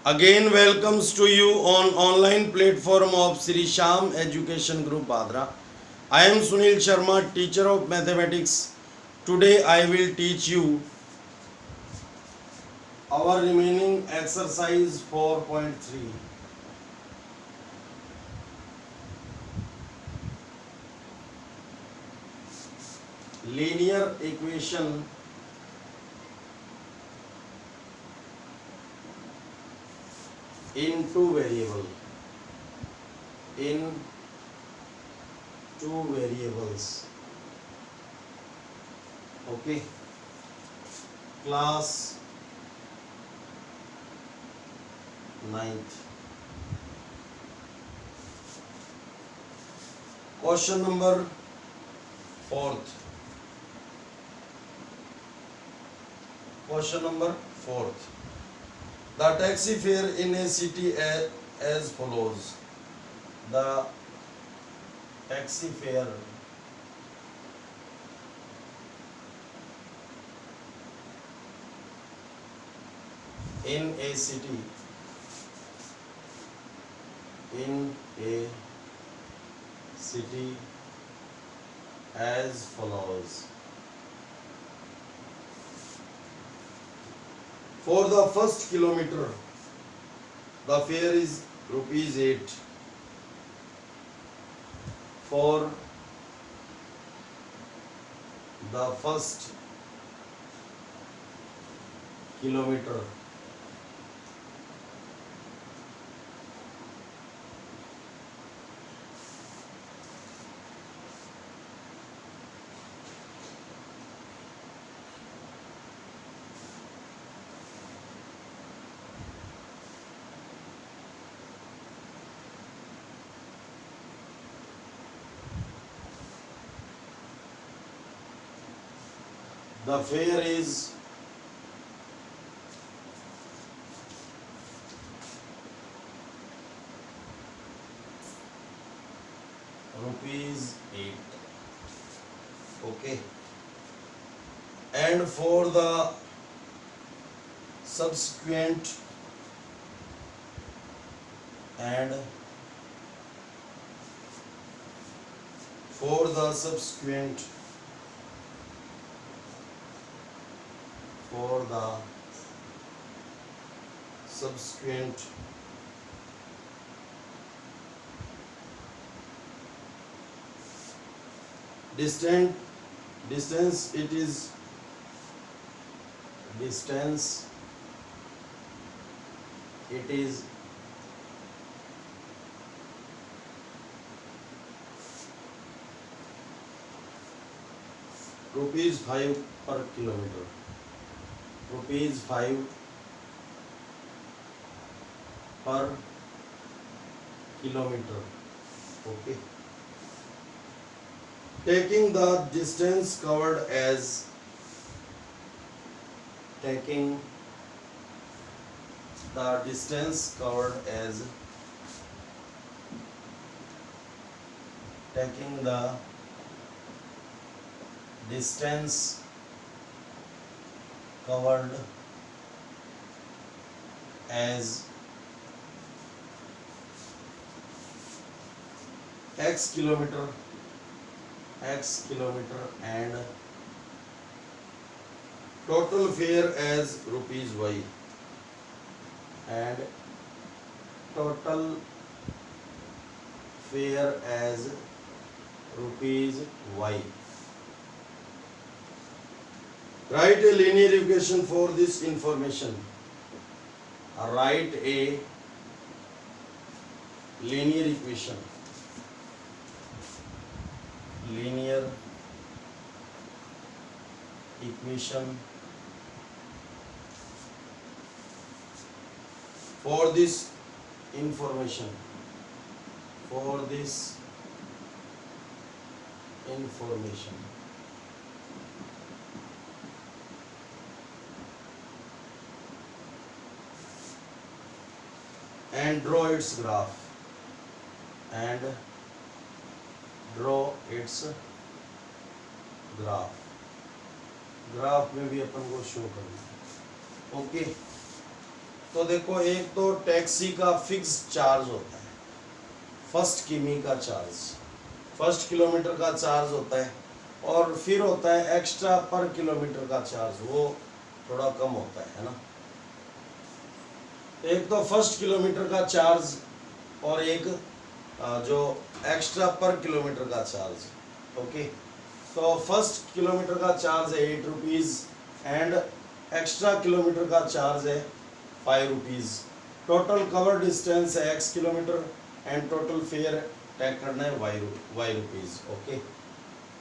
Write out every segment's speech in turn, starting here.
Again, welcomes to you on online platform of Sri Sham Education Group Badra. I am Sunil Sharma, teacher of mathematics. Today I will teach you our remaining exercise 4.3. Linear equation in two variables. Okay, class 9th. Question number 4th. Question number 4th. The taxi fare in a city as follows. The taxi fare in a city as follows. For the first kilometer, the fare is rupees 8. For the first kilometer, the fare is rupees 8. Okay. And for the subsequent distance it is rupees 5 per kilometer. Rupees 5 per kilometer. Okay. Taking the distance covered as x kilometer and total fare as rupees y Write a linear equation for this information. Write a linear equation. For this information. And draw its graph. Graph में भी अपन को show करना. Okay. तो देखो, एक तो taxi का fix charge होता है, फर्स्ट किमी का चार्ज, फर्स्ट किलोमीटर का चार्ज होता है, और फिर होता है एक्स्ट्रा पर किलोमीटर का चार्ज, वो थोड़ा कम होता है ना। एक तो फर्स्ट किलोमीटर का चार्ज और एक जो एक्स्ट्रा पर किलोमीटर का चार्ज। ओके, तो फर्स्ट किलोमीटर का चार्ज है 8 रुपीज़ एंड एक्स्ट्रा किलोमीटर का चार्ज है 5 रुपीज़। टोटल कवर डिस्टेंस है x kilometre and total fare tag करना है y रुपीज़। ओके,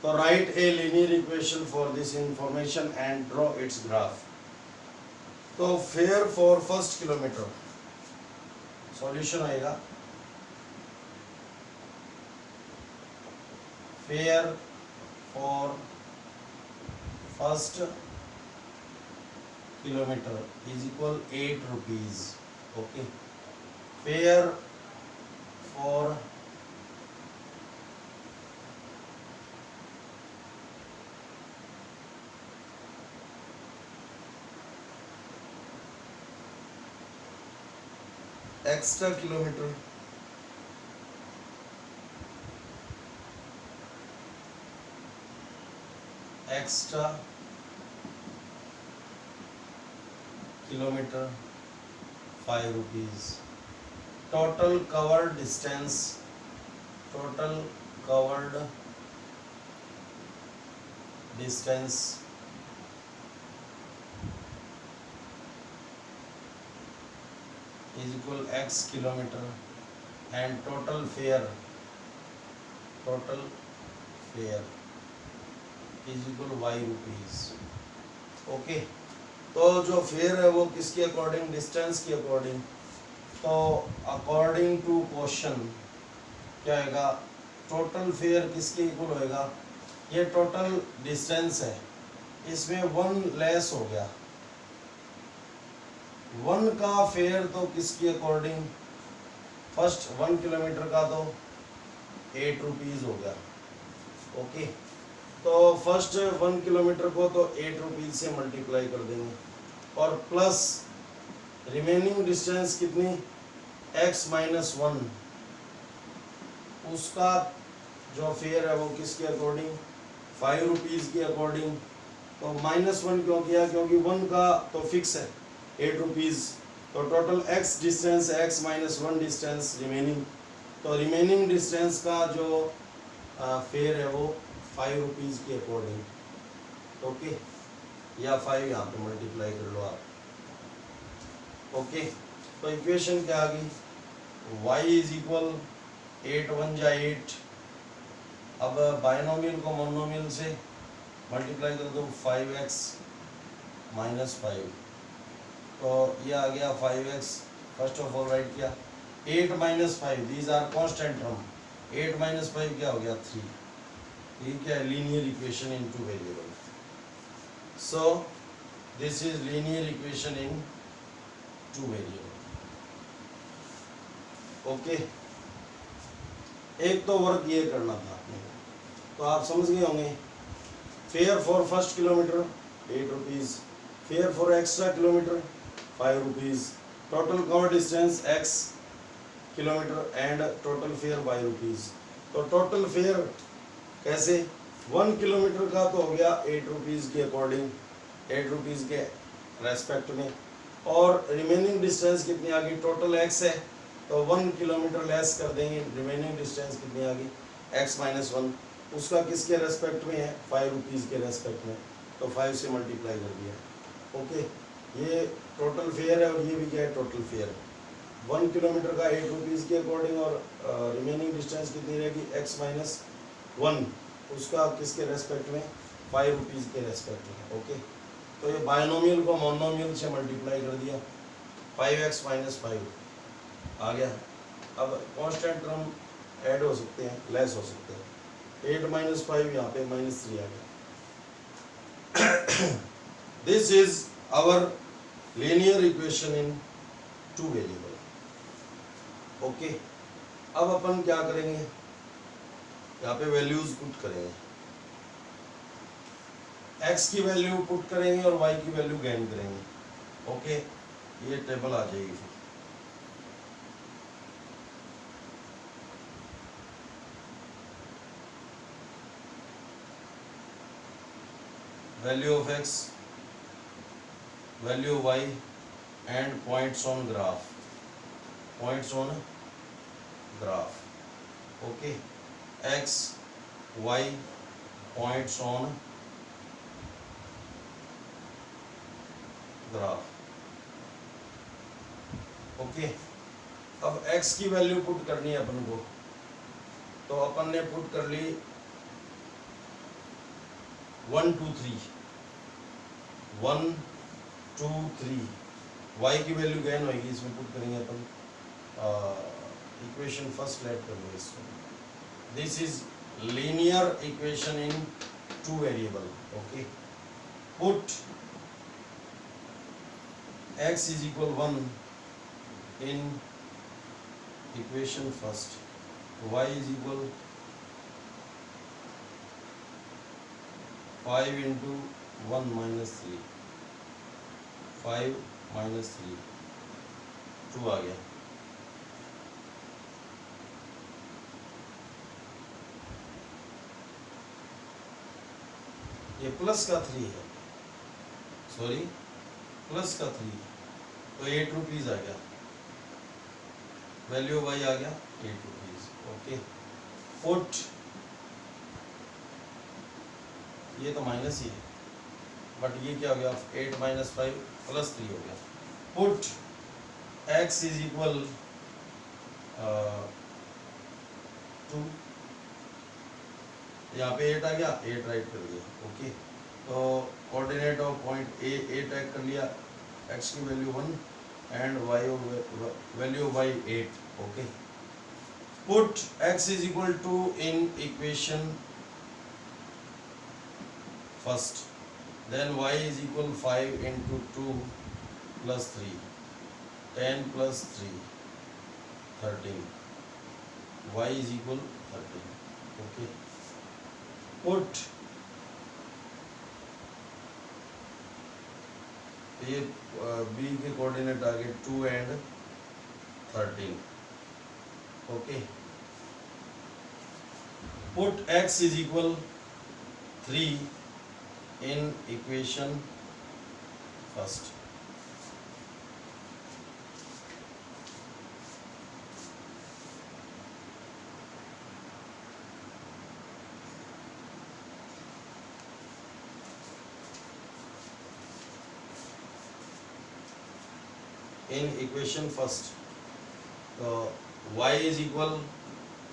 तो write a linear equation for this information and draw its graph. तो fare for first kilometre solution आएगा, fare for first kilometre is equal 8 rupees. Okay, fare for extra kilometre extra kilometre 5 rupees. Total covered distance, total covered distance is equal x kilometer and total fare is equal y rupees। Okay, तो जो fair है वो किसके according, distance के according. तो according to question क्या आएगा, total fair किसके इक्वल होएगा, ये टोटल डिस्टेंस है, इसमें 1 लेस हो गया, 1 का फेयर तो किसकी अकॉर्डिंग, फर्स्ट 1 किलोमीटर का तो 8 रुपीज़ हो गया। ओके, तो फर्स्ट 1 किलोमीटर को तो 8 रुपीज़ से मल्टीप्लाई कर देंगे और प्लस रिमेनिंग डिस्टेंस कितनी, x माइनस 1, उसका जो फेयर है वो किसके अकॉर्डिंग, 5 रुपीज़ के अकॉर्डिंग। तो -1 क्यों किया, क्योंकि 1 का तो फिक्स है 8 रुपीज़, तो total x distance, x minus 1 distance remaining, तो रिमेनिंग डिस्टेंस का जो फेयर है वो 5 रुपीज़ के अकॉर्डिंग। ओके, या 5 यहाँ पे मल्टीप्लाई कर लो आप। ओके, तो इक्वेशन क्या आ गई, y इज इक्वल 8 1 जा 8, अब बाइनोमियल को मोनोमियल से मल्टीप्लाई कर दो, 5x माइनस 5, तो ये आ गया 5x, first of all right किया, 8 minus 5 these are constant term, 8 minus 5 क्या हो गया 3, ये क्या है, linear equation in 2 variable. So this is linear equation in 2 variable. Okay, एक तो वर्क ये करना था आपने, तो आप समझ गए होंगे, fair for first kilometre 8 rupees, fair for extra kilometre 5 rupees, total cover distance x kilometre and total fair 5 rupees. तो टोटल फेयर कैसे, 1 किलोमीटर का तो हो गया 8 रुपीज़ के अकॉर्डिंग, 8 रुपीज़ के रेस्पेक्ट में, और रिमेनिंग डिस्टेंस कितनी आ गई, टोटल x है तो 1 किलोमीटर लेस कर देंगे, रिमेनिंग डिस्टेंस कितनी आ गई, x माइनस 1, उसका किसके रेस्पेक्ट में है, 5 रुपीज़ के रेस्पेक्ट में, तो 5 से मल्टीप्लाई कर दिया। ओके, ये टोटल फेयर है और ये भी क्या है, टोटल फेयर, 1 किलोमीटर का 8 रुपीज़ के अकॉर्डिंग, और रिमेनिंग डिस्टेंस कितनी रहेगी, x माइनस 1, उसका किसके रेस्पेक्ट में, 5 रुपीज़ के रेस्पेक्ट में। ओके, तो ये बाइनोमियल को मोनोमियल से मल्टीप्लाई कर दिया, 5x माइनस 5 आ गया। अब कांस्टेंट टर्म ऐड हो सकते हैं, लेस हो सकते हैं, 8 माइनस 5 यहाँ पे -3 आ गया। This is our linear equation in 2 variable. Okay, अब अपन क्या करेंगे, यहाँ पे वैल्यूज पुट करेंगे, x की वैल्यू पुट करेंगे और y की वैल्यू गेन करेंगे। ओके, ये टेबल आ जाएगी फिर। Value of x, value y and points on graph, points on graph. Okay, x y points on graph. Okay, अब x की वैल्यू पुट करनी है अपन को, तो अपन ने पुट कर ली 1 2 3, 1 2 3। y की वैल्यू गेन होगी, इसमें पुट करेंगे अपन। इक्वेशन फर्स्ट लेट कर लो इसको। This is linear equation in 2 variable. Okay, put x is equal 1 in equation first, y is equal 5 into 1 minus 3, 5 minus 3, 2 आ गया। ये प्लस का 3 है, सॉरी प्लस का 3, तो 8 रुपीज़ आ गया। वैल्यू वाई आ गया 8 रुपीज़। ओके, पुट, ये तो माइनस ही है, बट ये क्या हो गया, 8 minus 5 plus 3 हो गया। पुट x इज इक्वल 2, यहाँ पे 8 आ गया, 8 राइट कर दिया। ओके, तो coordinate of point A 8 tag कर लिया, x की value 1 and y value y 8। Okay, put x is equal to in equation first, then y is equal 5 into 2 plus 3, 10 plus 3 13, y is equal 13। Okay, put ये b के coordinate आ गए 2 and 13। Okay, put x is equal 3 in equation first, in equation first, तो y is equal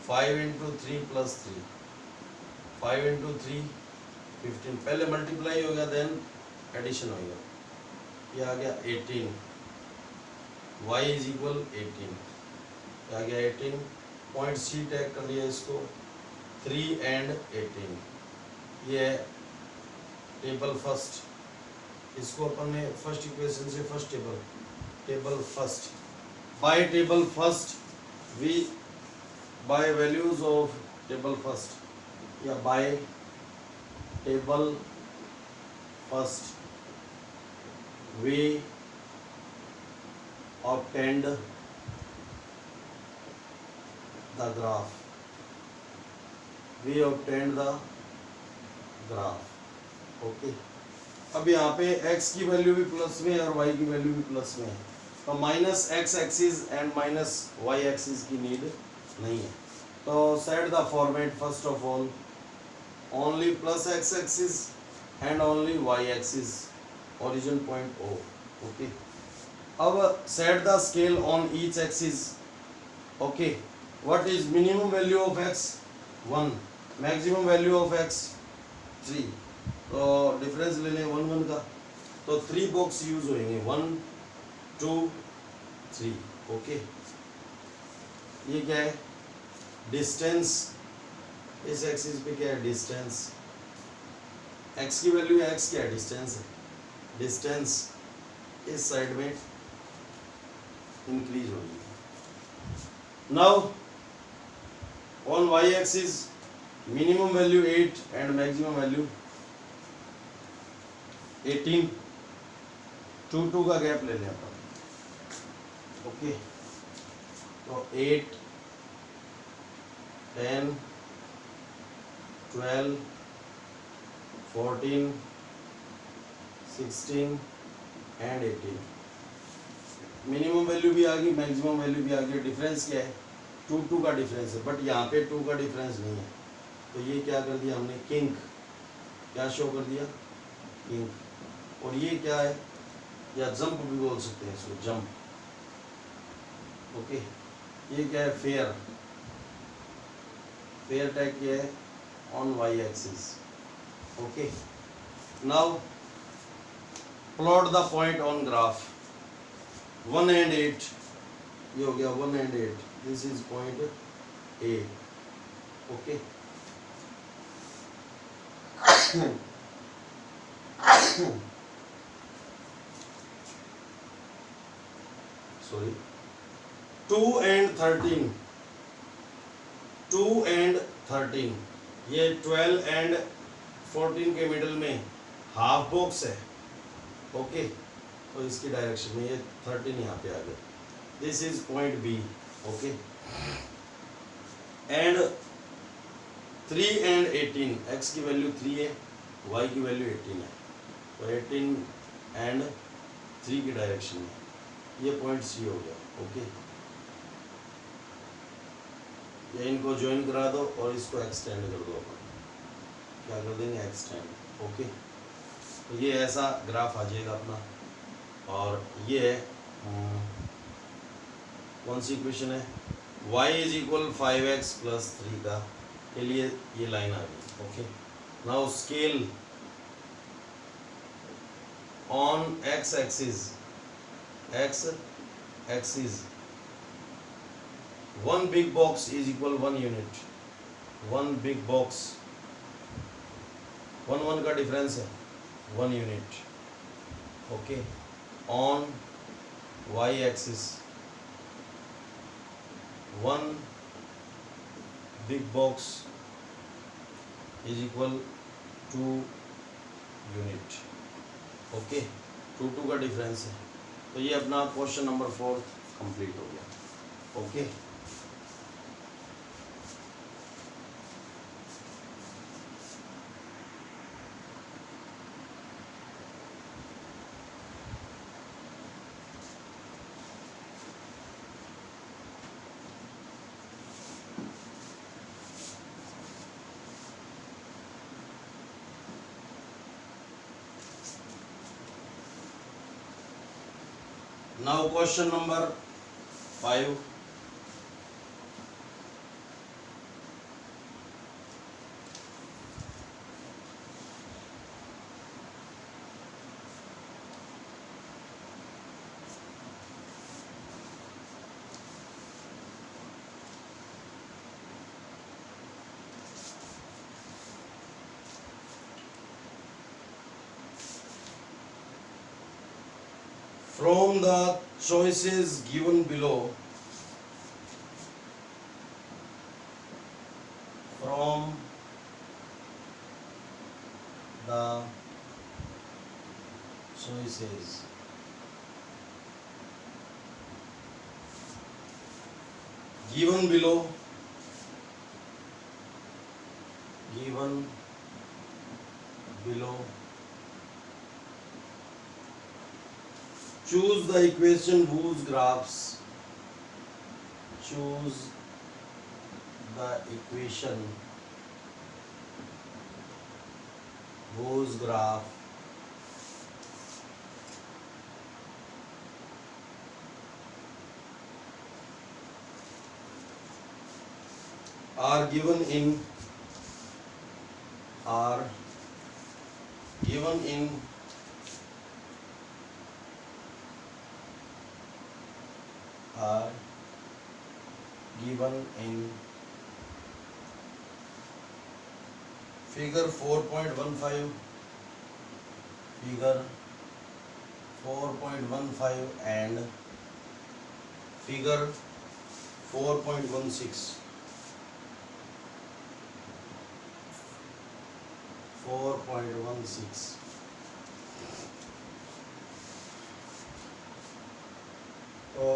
5 into 3 plus 3, 5 into 3 15, पहले multiply होगा then addition होगा, ये आ गया 18, y is equal 18, ये आ गया 18। पॉइंट सी टैग कर लिया इसको, 3 and 18, ये है टेबल फर्स्ट। इसको अपन ने फर्स्ट इक्वेशन से first table first, by table first we, by values of table first या by table first we obtained the graph, we obtained the graph। Okay, अब यहाँ पे x की वैल्यू भी प्लस में और y की वैल्यू भी प्लस में है, तो minus x axis and minus y axis की नीड नहीं है। तो set the format first of all, only plus x axis and only y axis, origin point O। Okay, अब set the scale on each axis. Okay, what is minimum value of x 1, maximum value of x 3, तो difference ले लें 1 1 का, तो 3 box use होंगे, 1 2 3। Okay, ये क्या है, डिस्टेंस, इस एक्सिस पे क्या है, डिस्टेंस, x की वैल्यू है, x क्या है, डिस्टेंस है, डिस्टेंस इस साइड में इंक्रीज होगी। Now on y axis minimum value 8 and maximum value 18, 2 2 का गैप ले लें अपन, ओके, तो 8, 10, 12, 14, 16 एंड 18। मिनिमम वैल्यू भी आ गई, मैक्सिमम वैल्यू भी आ गई। डिफरेंस क्या है? 2 का डिफरेंस है, बट यहाँ पे 2 का डिफरेंस नहीं है। तो ये क्या कर दिया हमने? किंग। क्या शो कर दिया? किंग। और ये क्या है? या जंप भी बोल सकते हैं इसको, जंप। ओके, ये क्या है? फेयर। फेयर टैग क्या है? On y axis. Okay, now plot the point on graph 1 and 8। ये हो गया 1 and 8। This is point A. Okay, sorry, 2 and 13, 2 and 13, ये 12 and 14 के मिडल में हाफ बॉक्स है। ओके, तो इसकी डायरेक्शन में ये 13 यहाँ पे आ गया। This is point B. Okay, and 3 and 18, x की वैल्यू 3 है, y की वैल्यू 18 है, तो 18 and 3 की डायरेक्शन में ये पॉइंट सी हो गया। ओके, ये इनको ज्वाइन करा दो और इसको एक्सटेंड कर दो। अपन क्या कर देंगे? एक्सटेंड। ओके, तो ये ऐसा ग्राफ आ जाएगा अपना। और ये है कौन सी इक्वेशन है? y is equal 5x plus 3 का के लिए ये लाइन आ गई। Okay, now scale on x axis, one big box is equal 1 unit. One big box, 1 का डिफरेंस है, 1 unit. Okay, on y axis, 1 big box is equal 2 unit. Okay, 2 का difference है। तो ये अपना क्वेश्चन नंबर 4 कंप्लीट हो गया। Okay, now question number 5। From the choices given below, from the choices given below, choose the equation whose graphs, choose the equation whose graph are given in figure 4.15, figure 4.15 and figure 4.16, 4.16। तो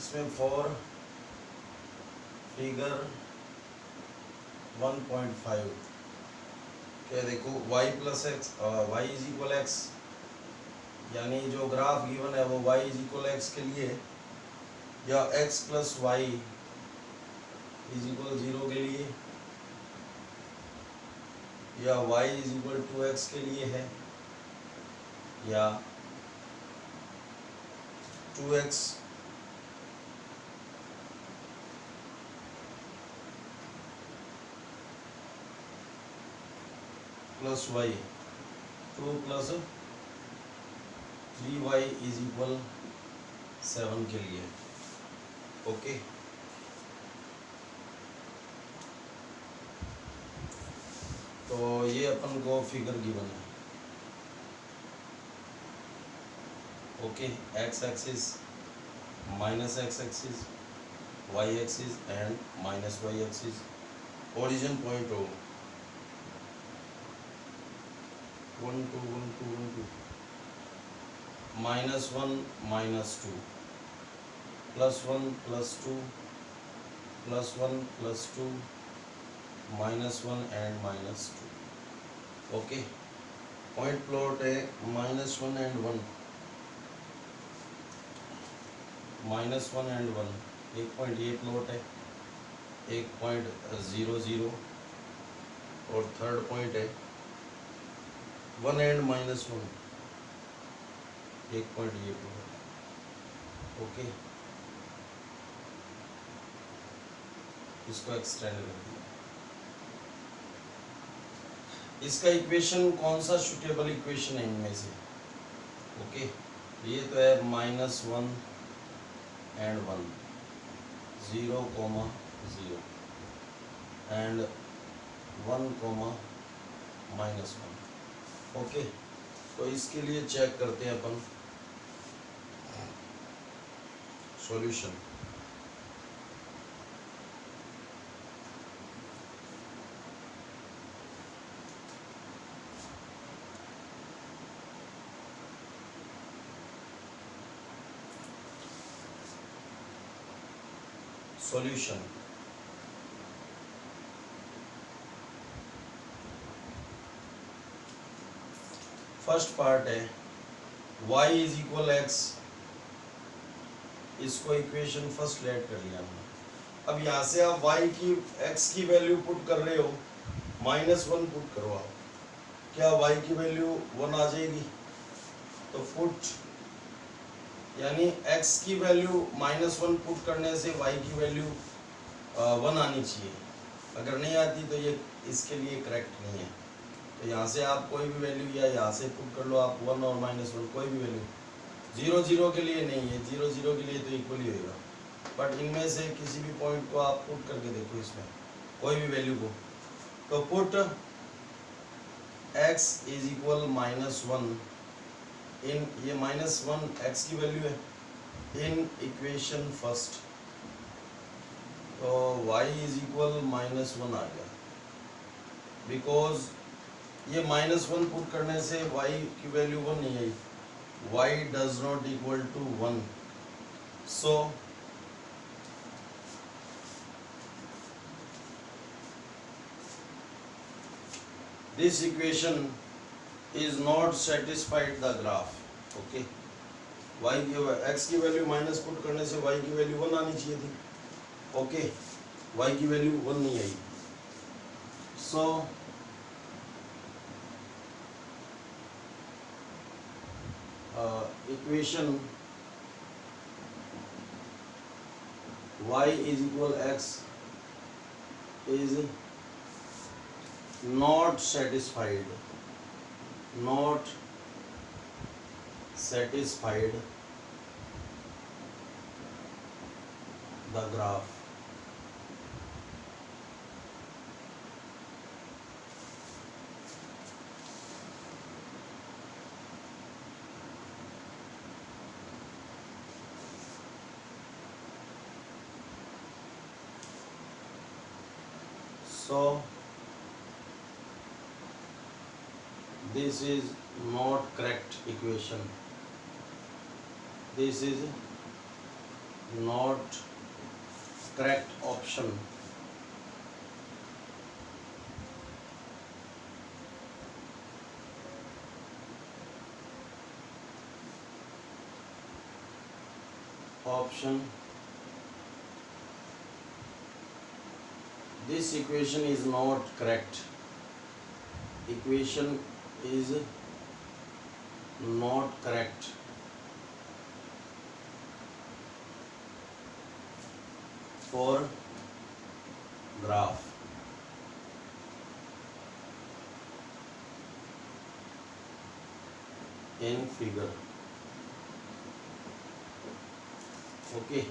इसमें for figure 1.5 क्या देखो y plus x y is equal x, यानी जो graph given है वो y is equal x के लिए, या x plus y is equal 0 के लिए, या y इज इक्वल 2x के लिए है, या 2x plus y 2 plus 3y is equal 7 के लिए। ओके, तो ये अपन को फिगर गिवन है। Okay, x axis minus x axis, y axis and minus y axis, origin point हो 1 2 1 2 1 2, -1 -2, +1 +2, +1 +2, -1 एंड -2। ओके, पॉइंट प्लॉट है -1 एंड 1, -1 एंड 1, एक पॉइंट ये प्लॉट है, एक पॉइंट 0 0, और थर्ड पॉइंट है 1 एंड -1, एक पॉइंट ये प्लॉट। ओके, इसको एक्सटेंड कर दिया। इसका इक्वेशन कौन सा सुटेबल इक्वेशन है इनमें से? ओके, ये तो है -1 एंड 1, 0, 0 एंड 1, -1। ओके, तो इसके लिए चेक करते हैं अपन सॉल्यूशन। सॉल्यूशन फर्स्ट पार्ट है y इज इक्वल एक्स, इसको इक्वेशन फर्स्ट लेट कर लिया हमने। अब यहाँ से आप y की x की वैल्यू पुट कर रहे हो, -1 पुट करो आप, क्या y की वैल्यू 1 आ जाएगी? तो पुट यानी x की वैल्यू -1 पुट करने से y की वैल्यू 1 आनी चाहिए। अगर नहीं आती तो ये इसके लिए करेक्ट नहीं है। तो यहाँ से आप कोई भी वैल्यू, या यहाँ से पुट कर लो आप 1 और -1, कोई भी वैल्यू। 0 0 के लिए नहीं है, 0 0 के लिए तो इक्वल ही होगा, बट इनमें से किसी भी पॉइंट को आप पुट करके देखो, इसमें कोई भी वैल्यू को। तो पुट x इज इक्वल -1 इन, ये -1 x की वैल्यू है, इन इक्वेशन फर्स्ट। तो y इज इक्वल -1 आ गया, बिकॉज ये -1 पुट करने से y की वैल्यू 1 नहीं आई, y does not equal to 1, so this equation is not satisfied the graph। okay, y की x की वैल्यू माइनस पुट करने से y की वैल्यू 1 आनी चाहिए थी। ओके, y की वैल्यू 1 नहीं आई, so equation y is equal x is not satisfied the graph। So this is not correct equation, this is not correct option. Option. This equation is not correct. Equation is not correct. For graph. In figure. Okay.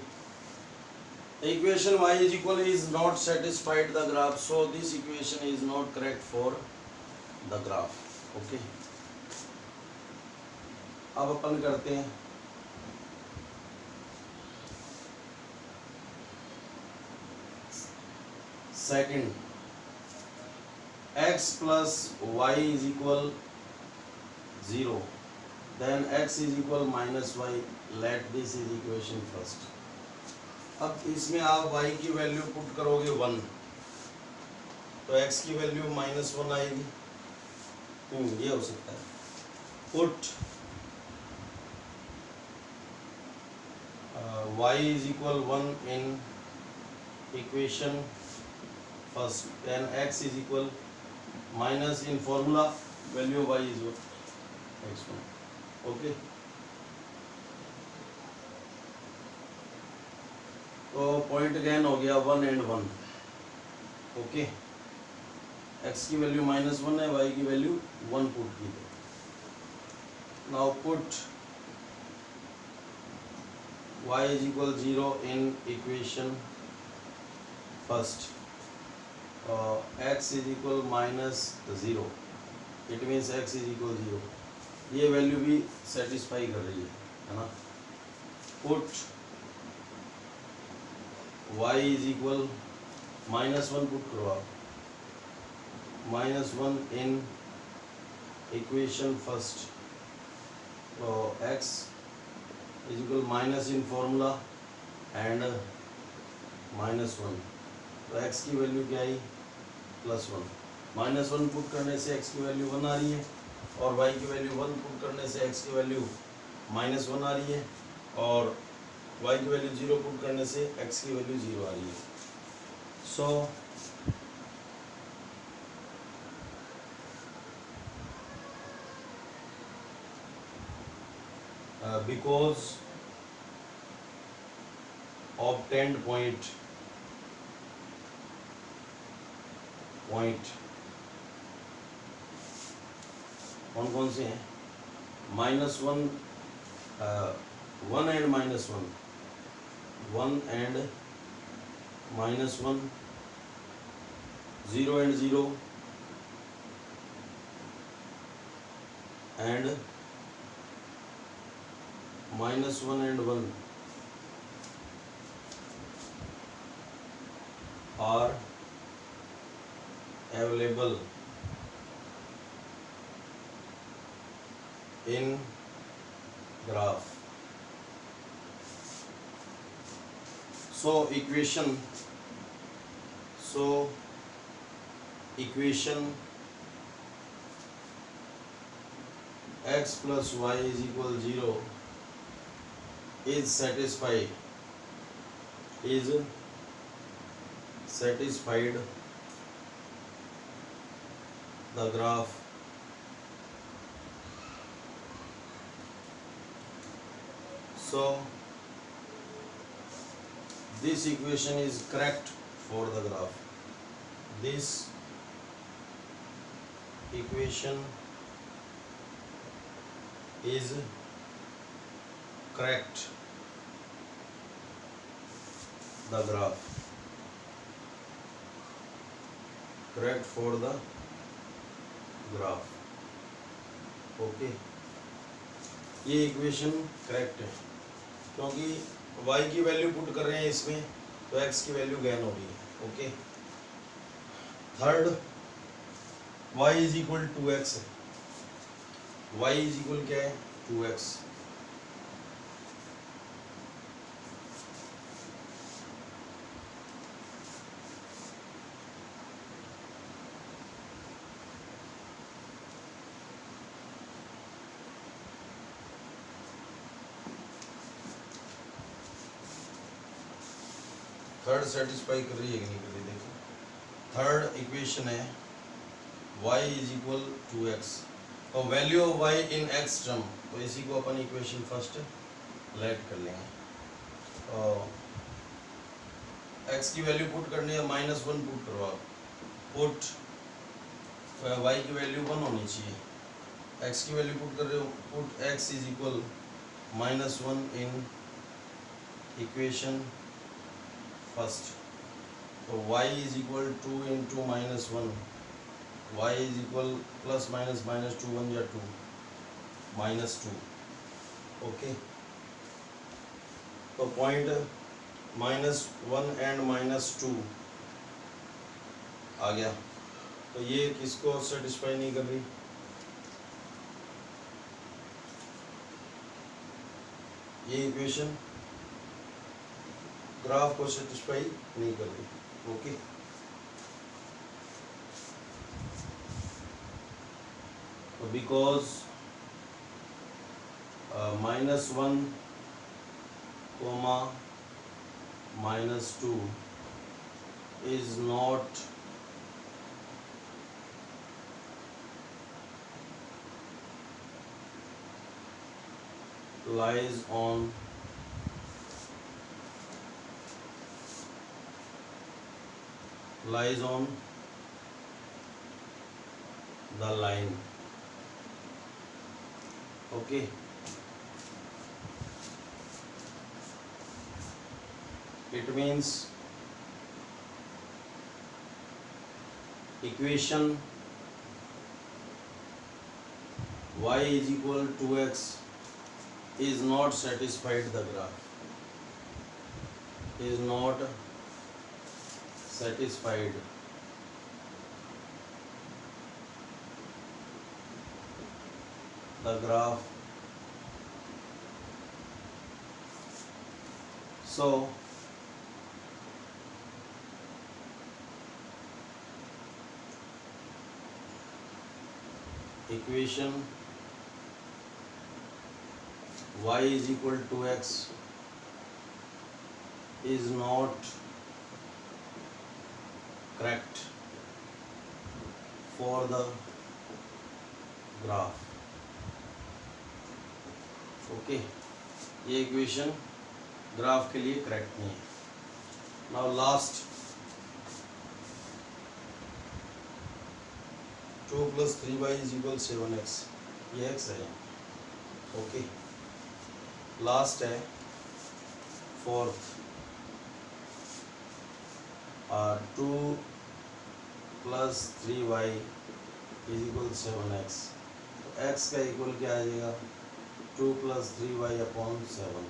The equation y is equal is not satisfied the graph, so this equation is not correct for the graph. Okay. अब अपन करते हैं second. x plus y is equal 0, then x is equal minus y. Let this is equation first. अब इसमें आप y की value put करोगे 1, तो x की वैल्यू -1 आएगी. ये हो सकता है. Put y is equal 1 in equation first, then x is equal minus in formula value y is x1. Okay. तो पॉइंट अगेन हो गया 1 and 1. ओके. x की वैल्यू -1 है, y की वैल्यू 1 पुट की है. Now put y is equal 0 in equation first. X is equal -0. It means x is equal 0. ये value भी सेटिस्फाई कर रही है ना. Put y is equal -1 put करो आप. -1 in equation first. तो x is equal minus in formula and -1. तो x की वैल्यू क्या आई? +1. -1 पुट करने से x की वैल्यू 1 आ रही है, और y की वैल्यू 1 पुट करने से x की वैल्यू -1 आ रही है, और y की वैल्यू 0 पुट करने से x की वैल्यू 0 आ रही है. सो because obtained point कौन से हैं? -1, 1 and -1, 1 and -1, 0 and 0, and -1 and 1 are available in graph. So equation x plus y is equal 0 is satisfied the graph so this equation is correct for the graph. This equation is correct the graph, correct for the graph. Okay. ये equation correct है क्योंकि y की value put कर रहे हैं इसमें, तो x की वैल्यू गेन हो रही है. Okay. Third y is equal 2x है. y इज इक्वल क्या है? 2x. थर्ड सेटिस्फाई कर रही है कि नहीं कर रही? देखो थर्ड इक्वेशन है y is equal to x, तो value of y in x term, तो इसी को अपन इक्वेशन फर्स्ट लेट कर लेंगे। और x की वैल्यू पुट करनी है, -1 पुट करो आप, पुट y की वैल्यू 1 होनी चाहिए, x की वैल्यू पुट कर रहे हो, put x is equal -1 in equation first, तो y is equal 2 into -1, y is equal plus minus minus 2 1 या 2 -2, ओके। तो पॉइंट -1 एंड -2 आ गया, तो ये किसको सेटिस्फाई नहीं कर रही? ये इक्वेशन ग्राफ को सेटिस्फाई नहीं कर रही, ओके। तो because -1, -2 is not lies on the line, okay। It means equation y is equal to x is not satisfied the graph, is not satisfied the graph, so equation y is equal to x is not correct for the graph, okay. ये equation graph के लिए correct नहीं है। Now last 2 + 3y = 7x, ये x है, okay. Last है fourth, 2 + 3y = 7x, तो x का इक्वल क्या आ जाएगा? 2 + 3y/7,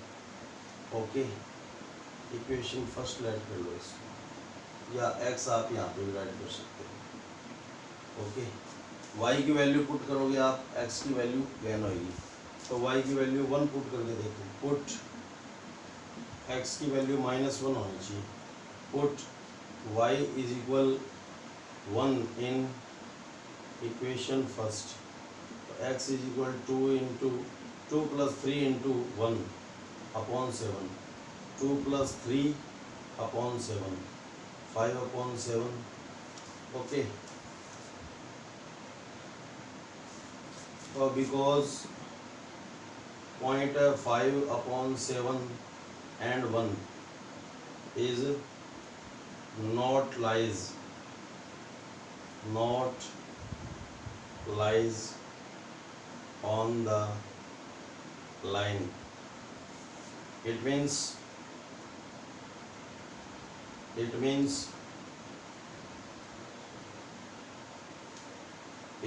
okay. Equation first right कर लो इसको, या x आप यहाँ पे भी राइट कर सकते हो, ओके। y की वैल्यू पुट करोगे आप, x की वैल्यू गेन होगी, तो y की वैल्यू 1 पुट करके देखो, पुट x की वैल्यू -1 होनी चाहिए, पुट y = 1 इन इक्वेशन फर्स्ट, तो x = 2 + 3 × 1/7, 2 + 3/7, 5/7, ओके। तो because point 5/7 and 1 is not lies on the line, it means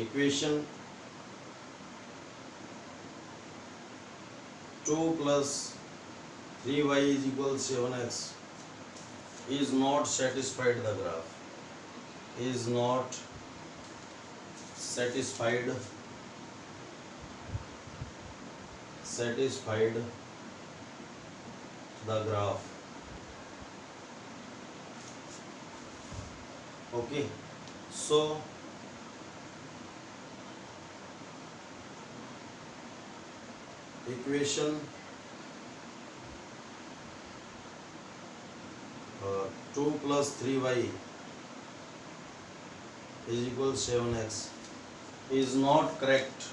equation 2 + 3y = 7x is not satisfied the graph, is not satisfied the graph, okay। So equation 2 plus 3y is equal 7x is not correct,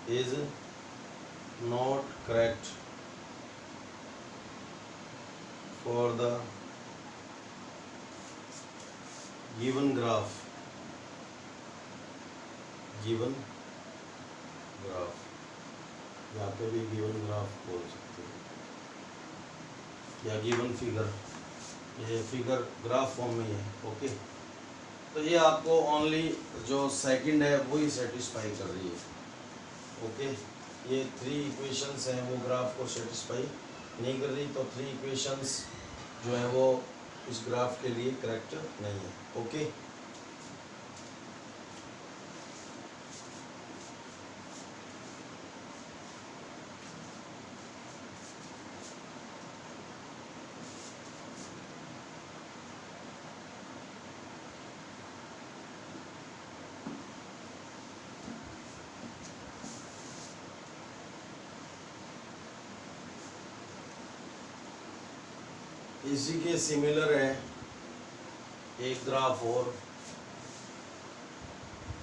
is not correct for the given graph, given graph, यहाँ पे भी given graph बोल सकते हैं या given figure, ये figure graph form में है। ओके, तो ये आपको ओनली जो सेकंड है वही सेटिस्फाई कर रही है। ओके, ये 3 इक्वेशंस हैं वो ग्राफ को सेटिस्फाई नहीं कर रही, तो 3 इक्वेशंस जो है वो इस ग्राफ के लिए करेक्ट नहीं है। ओके, इसी के सिमिलर है एक ग्राफ और,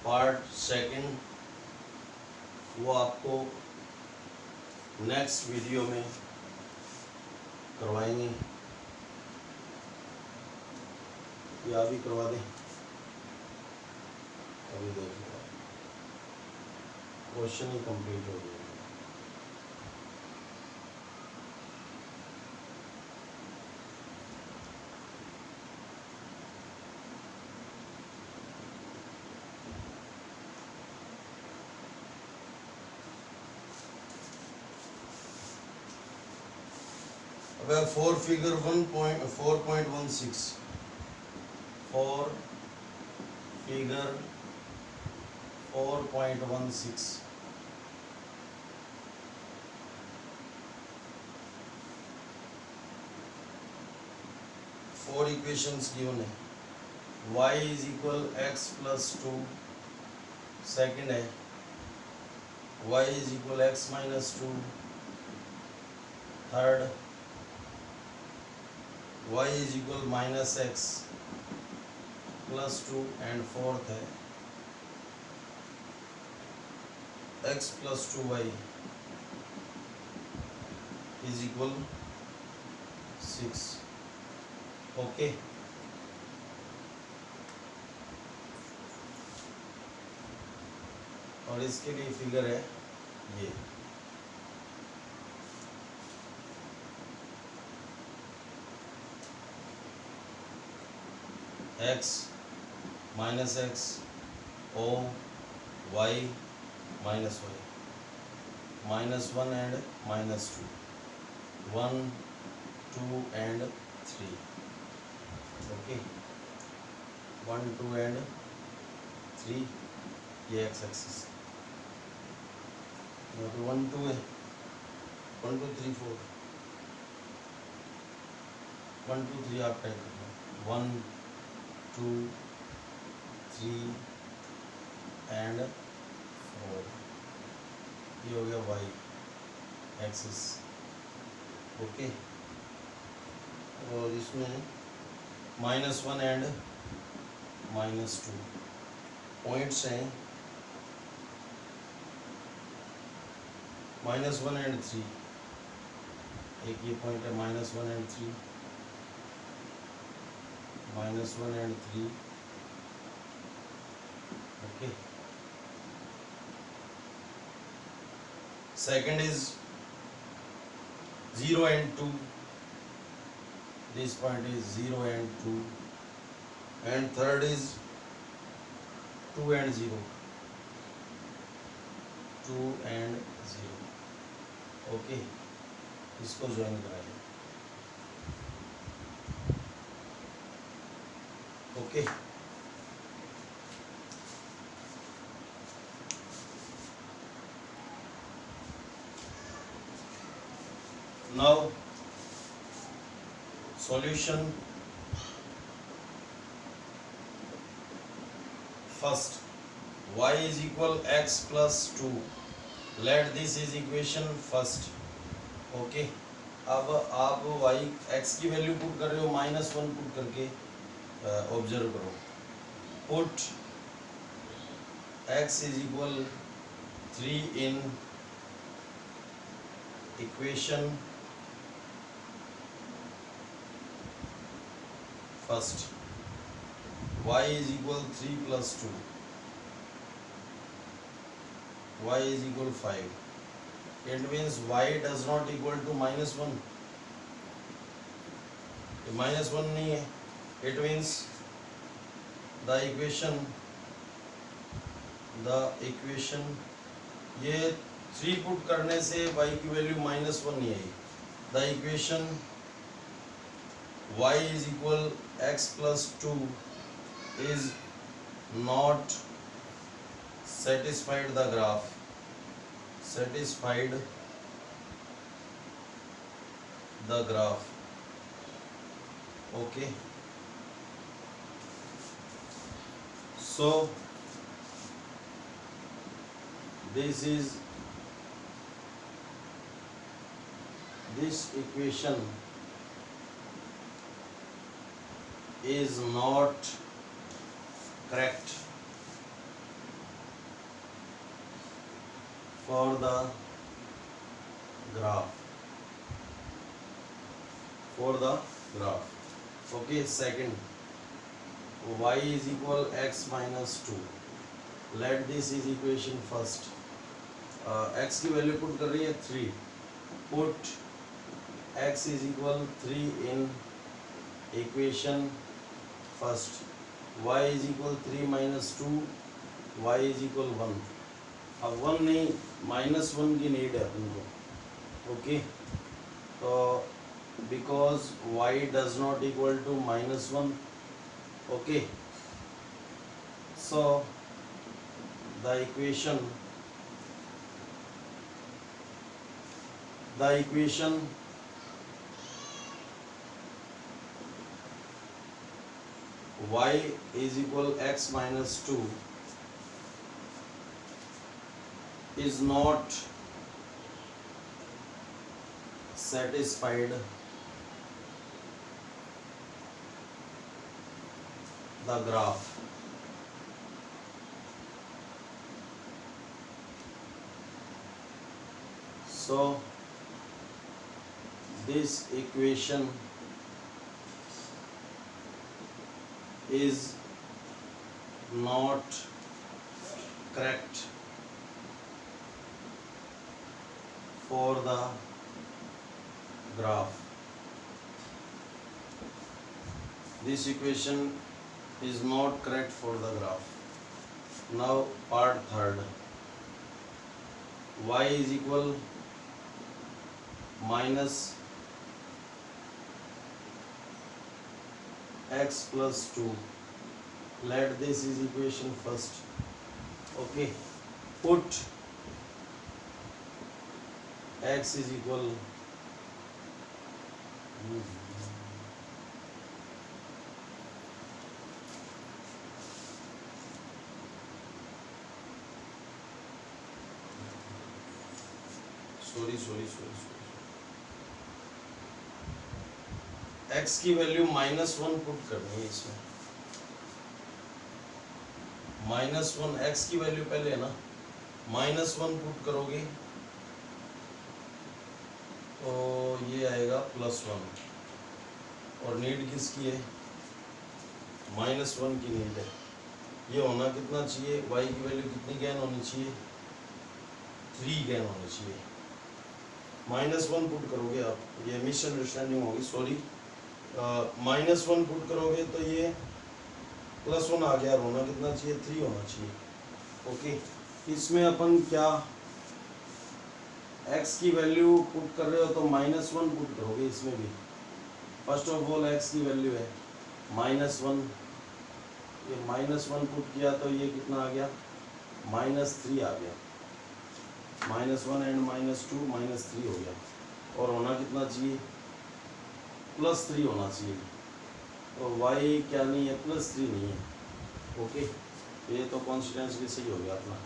पार्ट सेकंड, वो आपको नेक्स्ट वीडियो में करवाएंगे या अभी करवा दें, अभी देख लो, क्वेश्चन ही कंप्लीट हो गया। अगर 4 figure 4.16, 4 figure 4.16, four equations given है। y is equal x plus 2, second है y is equal x minus 2, third y is equal minus x plus 2, and fourth है x plus 2y is equal 6। Okay, और इसके लिए figure है ये, x minus x O y minus y, -1 and -2, 1 2 and 3। Okay, 1 2 and 3, ये x axis, 1 2 है, 1 2 3 4, 1 2 3 आप type करना, 1 2 3 एंड 4, ये हो गया y एक्सिस। ओके, और इसमें -1 एंड -2 पॉइंट्स हैं, -1 एंड 3, एक ये पॉइंट है -1 and 3, -1 and 3। Okay, second is 0 and 2, this point is 0 and 2, and third is 2 and 0, 2 and 0। Okay, इसको ज्वाइन कराइए। Okay, now solution। first, y is equal x plus 2, let this is equation first। okay, अब आप Y x की value put कर रहे हो -1 put करके, observe करो, put x is equal 3 in equation first, y is equal 3 plus 2, y is equal 5. It means y does not equal to -1. -1 नहीं है. It means the equation ये 3 put करने से y की वैल्यू -1 नहीं आई. The equation y is equal x plus 2 is not satisfied the graph. Satisfied the graph. Okay. So this equation is not correct for the graph. Okay, second, y is equal x minus 2. Let this is equation first. X की value put कर रही है 3. Put x is equal 3 in equation first. Y is equal 3 minus 2, y is equal 1. अब 1 नहीं, -1 की need है अपन को. ओके, तो because y does not equal to -1. Okay, so the equation y is equal x minus 2 is not satisfied the graph. So this equation is not correct for the graph. This equation is not correct for the graph. Now part third, y is equal minus x plus 2. Let this is equation first. Okay, put x is equal sorry x की value -1 put करनी है इसमें. -1 x की value पहले है ना, -1 put करोगे तो ये आएगा +1. और नीड किसकी है? -1 की नीड है. ये होना कितना चाहिए? y की वैल्यू कितनी गेन होनी चाहिए? 3 गेन होनी चाहिए. -1 पुट करोगे आप, ये मिसअंडरस्टैंडिंग होगी, सॉरी. -1 पुट करोगे तो ये +1 आ गया. होना कितना चाहिए? 3 होना चाहिए. ओके, इसमें अपन क्या x की वैल्यू पुट कर रहे हो तो -1 पुट करोगे इसमें भी. फर्स्ट ऑफ ऑल x की वैल्यू है -1. ये -1 पुट किया तो ये कितना आ गया? -3 आ गया. -1 एंड -2 -3 हो गया. और होना कितना चाहिए? +3 होना चाहिए. तो y क्या नहीं है? +3 नहीं है. ओके, ये तो कॉन्स्टिट्यूएंटली सही हो गया अपना.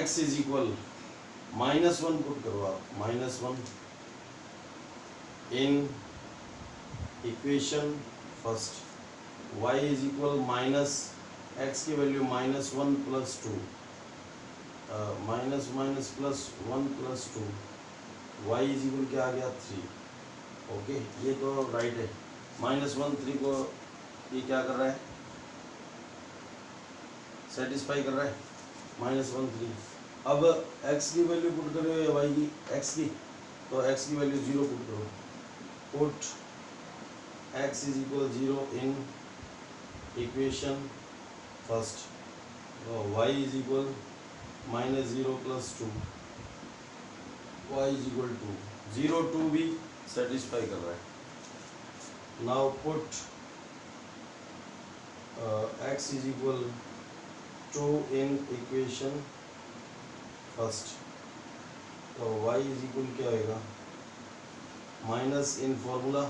x इज इक्वल -1 पुट करो आप. -1 in equation first, y is equal minus x की value -1 + 2, minus minus plus 1 + 2, y is equal क्या आ गया 3। ओके, ये तो राइट है। -1 3 को ये क्या कर रहा है, सेटिस्फाई कर रहा है, -1 3। अब x की वैल्यू पुट करो या y की, x की, तो x की वैल्यू 0 पुट करो, put x is equal 0 in equation first, तो y is equal -0 + 2, y is equal 2, 0 2 भी सेटिस्फाई कर रहा है। Now put x is equal 2 in equation first, तो y इज इक्वल क्या होएगा, minus in formula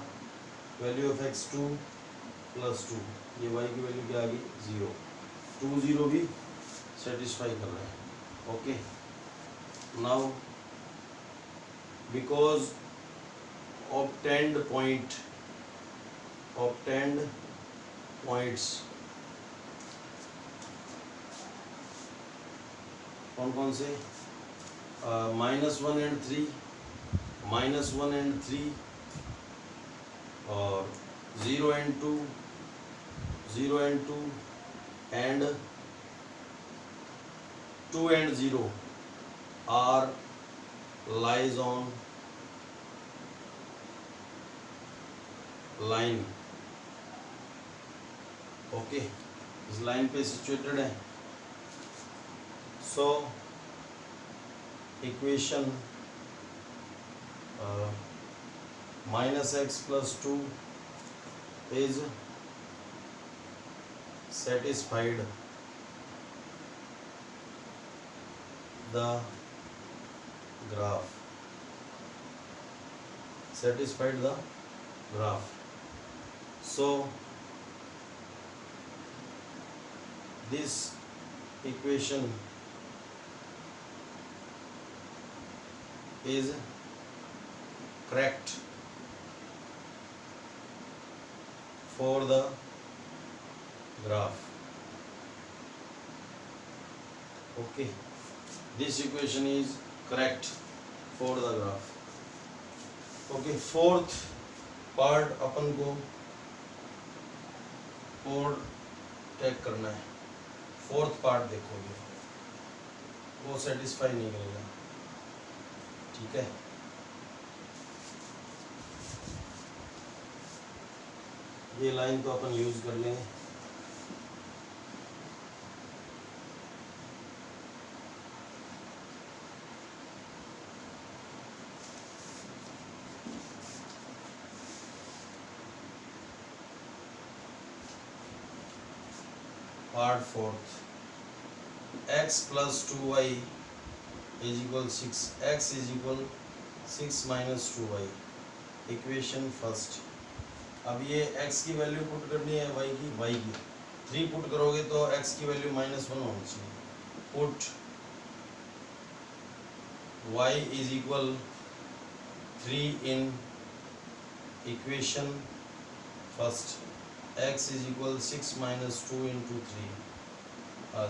value of x 2 + 2, ये y की वैल्यू क्या आ गई 0, 2 0 भी सेटिस्फाई कर रहा है। Okay, now because obtained points कौन कौन से, -1 and 3, -1 and 3, और 0 and 2, 0 and 2, and 2 and 0 are lies on line. Okay, इस लाइन पे सिचुएटेड है। So equation -x + 2 is satisfied the graph, satisfied the graph. So this equation is correct for the graph. Okay, this equation is correct for the graph. Okay, fourth part अपन को और take करना है। Fourth part देखोगे वो satisfy नहीं करेगा, ठीक है। ये लाइन तो अपन यूज कर लेंगे। Part fourth, x + 2y = 6, x = 6 - 2y, equation first. अब ये x की वैल्यू पुट करनी है, y की 3 पुट करोगे तो x की वैल्यू -1 होनी चाहिए। Put y = 3 in equation first, x = 6 - 2 × 3,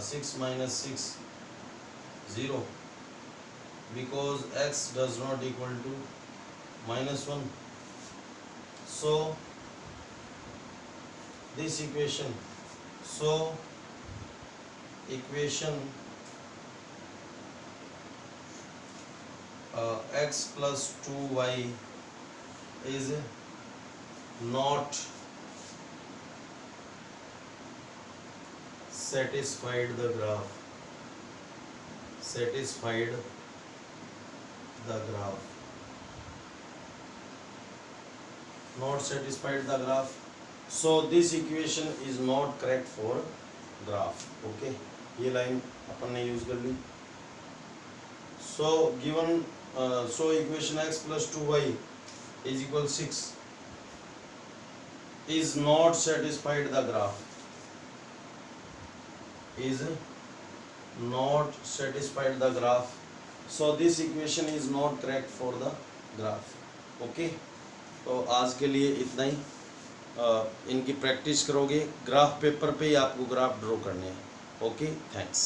6 - 6 0, because x does not equal to -1. So this equation, equation x + 2y is not satisfied the graph, not satisfied the graph. So this equation is not correct for graph. Okay, ये line अपन ने use कर ली। So given so equation x + 2y = 6 is not satisfied the graph, is not satisfied the graph. So this equation is not correct for the graph. Okay, तो आज के लिए इतना ही। इनकी practice करोगे, ग्राफ पेपर पे ही आपको ग्राफ ड्रॉ करने हैं। Okay, thanks.